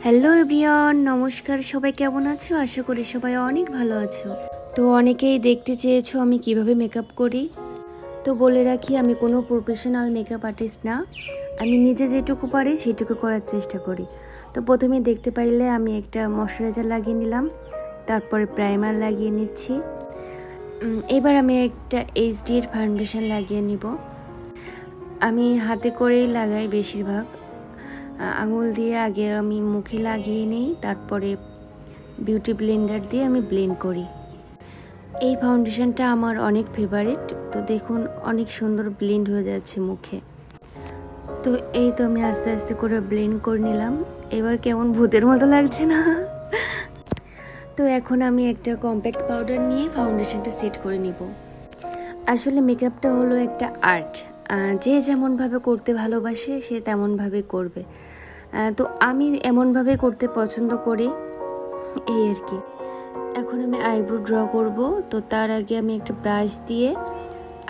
Hello everyone, নমস্কার। সবাই কেমন আছো? আশা করি সবাই অনেক ভালো আছো। তো অনেকেই দেখতে চেয়েছো আমি কিভাবে মেকআপ করি। তো বলে রাখি, আমি কোনো প্রফেশনাল মেকআপ আর্টিস্ট না। আমি নিজে যেটুকু পারি সেটুকু করার চেষ্টা করি। তো প্রথমে দেখতে পাইলে আমি একটা ময়শ্চারাইজার লাগিয়ে নিলাম, তারপরে প্রাইমার লাগিয়ে নিচ্ছি। এবার আমি একটা এইচডি এর ফাউন্ডেশন লাগিয়ে নিব। আমি হাতে করেই লাগাই বেশিরভাগ। আঙুল দিয়ে আগে আমি মুখে লাগিয়ে নিই, তারপরে বিউটি ব্লেন্ডার দিয়ে আমি ব্লেন্ড করি। এই ফাউন্ডেশনটা আমার অনেক ফেভারিট। তো দেখুন, অনেক সুন্দর ব্লেন্ড হয়ে যাচ্ছে মুখে। তো এই তো আমি আস্তে আস্তে করে ব্লেন্ড করে নিলাম। এবার কেমন ভূতের মতো লাগছে না? তো এখন আমি একটা কম্প্যাক্ট পাউডার নিয়ে ফাউন্ডেশনটা সেট করে নিব। আসলে মেকআপটা হলো একটা আর্ট। যে যেমনভাবে করতে ভালোবাসে সে তেমনভাবে করবে। তো আমি এমনভাবে করতে পছন্দ করি, এই আর কি। এখন আমি আইব্রো ড্র করব। তো তার আগে আমি একটা ব্রাশ দিয়ে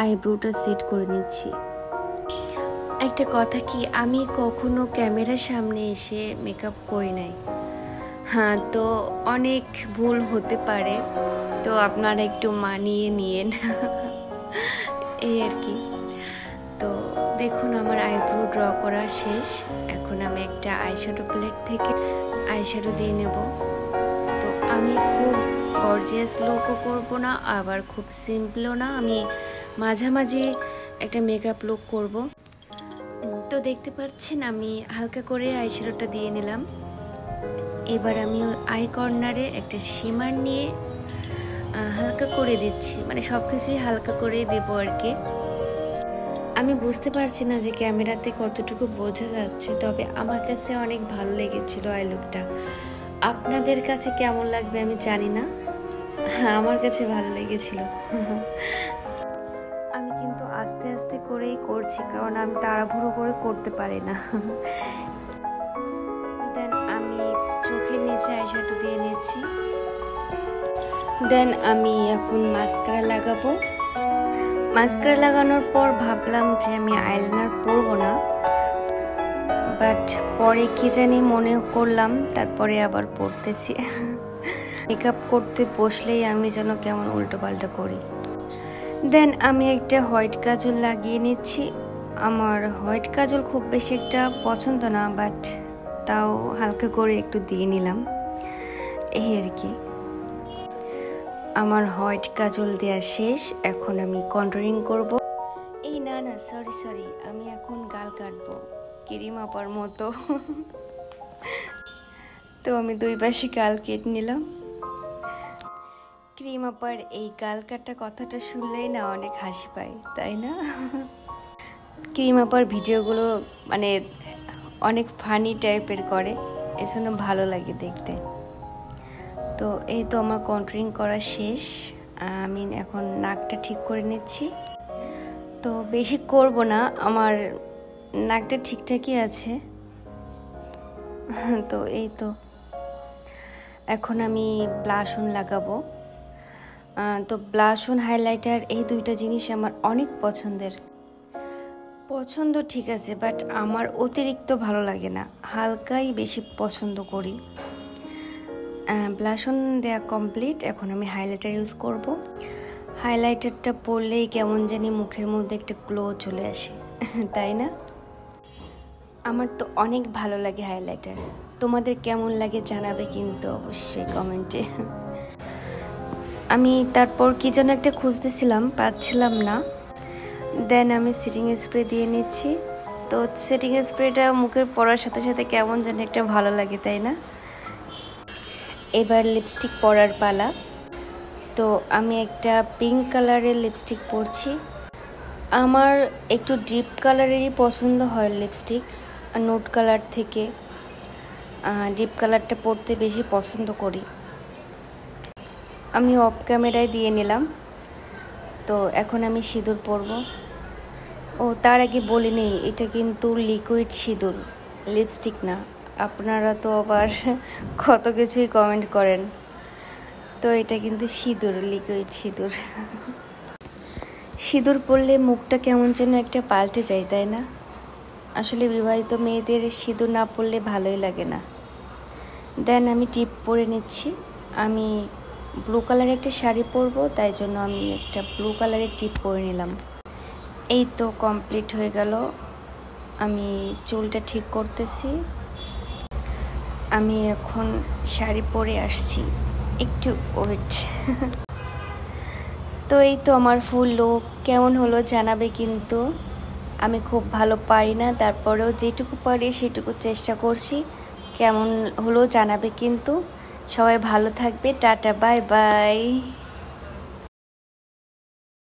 আইব্রোটা সেট করে নিচ্ছি। একটা কথা কি, আমি কখনো ক্যামেরার সামনে এসে মেকআপ করি নাই। তো অনেক ভুল হতে পারে, তো আপনারা একটু মানিয়ে নিয়েন। এই আর কি। তো দেখুন, আমার আইব্রো ড্র করা শেষ। এখন আমি একটা আইশ্যাডো প্লেট থেকে আইশ্যাডো দিয়ে নেব। তো আমি খুব গর্জিয়াস লুকও করবো না, আবার খুব সিম্পলও না। আমি মাঝামাঝি একটা মেকআপ লুক করব। তো দেখতে পাচ্ছেন আমি হালকা করে আইশ্যাডোটা দিয়ে নিলাম। এবার আমি আই কর্নারে একটা শিমার নিয়ে হালকা করে দিচ্ছি, মানে সব কিছুই হালকা করে দেবো আর কি। আমি বুঝতে পারছি না যে ক্যামেরাতে কতটুকু বোঝা যাচ্ছে, তবে আমার কাছে অনেক ভালো লেগেছিল আই লুকটা। আপনাদের কাছে কেমন লাগবে আমি জানি না, আমার কাছে ভালো লেগেছিল। আমি কিন্তু আস্তে আস্তে করেই করছি, কারণ আমি তাড়াহুড়ো করে করতে পারি না। দেন আমি চোখের নিচে আইশ্যাডো দিয়ে নিচ্ছি। দেন আমি এখন মাস্কারা লাগাবো। মাস্কারা লাগানোর পর ভাবলাম যে আমি আইলাইনার পরবো না, বাট পরে কি জানি মনে করলাম, তারপরে আবার পরতেছি। মেকআপ করতে বসলেই আমি যেন কেমন উল্টো পাল্টা করি। দেন আমি একটা হোয়াইট কাজল লাগিয়ে নিচ্ছি। আমার হোয়াইট কাজল খুব বেশি একটা পছন্দ না, বাট তাও হালকা করে একটু দিয়ে নিলাম, এই আর কি। আমার হোয়াইট কাজল দেওয়া শেষ। এখন আমি কন্ট্রোলিং করব। এই না, সরি, আমি এখন গাল কাটবো ক্রিম আপার মতো। তো আমি দুই পাশে গাল কেটে নিলাম। ক্রিম আপার এই গাল কাটা কথাটা শুনলেই না অনেক হাসি পায়, তাই না? ক্রিম আপার ভিডিওগুলো মানে অনেক ফানি টাইপের করে, এজন্য ভালো লাগে দেখতে। তো এই তো আমার কন্ট্রোলিং করা শেষ। আমি এখন নাকটা ঠিক করে নিচ্ছি। তো বেশি করব না, আমার নাকটা ঠিকঠাকই আছে। তো এই তো এখন আমি ব্লাশ অন লাগাবো। তো ব্লাশ অন হাইলাইটার এই দুইটা জিনিস আমার অনেক পছন্দ ঠিক আছে, বাট আমার অতিরিক্ত ভালো লাগে না, হালকাই বেশি পছন্দ করি। ব্লাশ অন দেওয়া কমপ্লিট। এখন আমি হাইলাইটার ইউজ করব। হাইলাইটারটা পরলেই কেমন জানি মুখের মধ্যে একটা গ্লো চলে আসে, তাই না? আমার তো অনেক ভালো লাগে হাইলাইটার। তোমাদের কেমন লাগে জানাবে কিন্তু অবশ্যই কমেন্টে। আমি তারপর কি যেন একটা খুঁজতেছিলাম, পাচ্ছিলাম না। দেন আমি সেটিং স্প্রে দিয়ে নিচ্ছি। তো সেটিং স্প্রেটা মুখের পরার সাথে সাথে কেমন যেন একটা ভালো লাগে, তাই না? এবার লিপস্টিক পরার পালা। তো আমি একটা পিঙ্ক কালারের লিপস্টিক পরছি। আমার একটু ডিপ কালারেরই পছন্দ হয় লিপস্টিক, নোট কালার থেকে ডিপ কালারটা পরতে বেশি পছন্দ করি। আমি অফ ক্যামেরায় দিয়ে নিলাম। তো এখন আমি সিঁদুর পরবো। ও তার আগে বলি নেই, এটা কিন্তু লিকুইড সিঁদুর, লিপস্টিক না। আপনারা তো আবার কত কিছুই কমেন্ট করেন। তো এটা কিন্তু সিঁদুর, লিকুইড সিঁদুর। সিঁদুর পরলে মুখটা কেমন যেন একটা পাল্টে যায়, তাই না? আসলে বিবাহিত মেয়েদের সিঁদুর না পরলে ভালোই লাগে না। দেন আমি টিপ পরে নিচ্ছি। আমি ব্লু কালারের একটা শাড়ি পরবো, তাই জন্য আমি একটা ব্লু কালারের টিপ পরে নিলাম। এই তো কমপ্লিট হয়ে গেল। আমি চুলটা ঠিক করতেছি। আমি এখন শাড়ি পরে আসছি, একটু ওয়েট। তো এই তো আমার ফুল লুক কেমন হলো জানাবে কিন্তু। আমি খুব ভালো পারি না, তারপরেও যেটুকু পারি সেটুকু চেষ্টা করছি। কেমন হলো জানাবে কিন্তু। সবাই ভালো থাকবে, টাটা বাই বাই।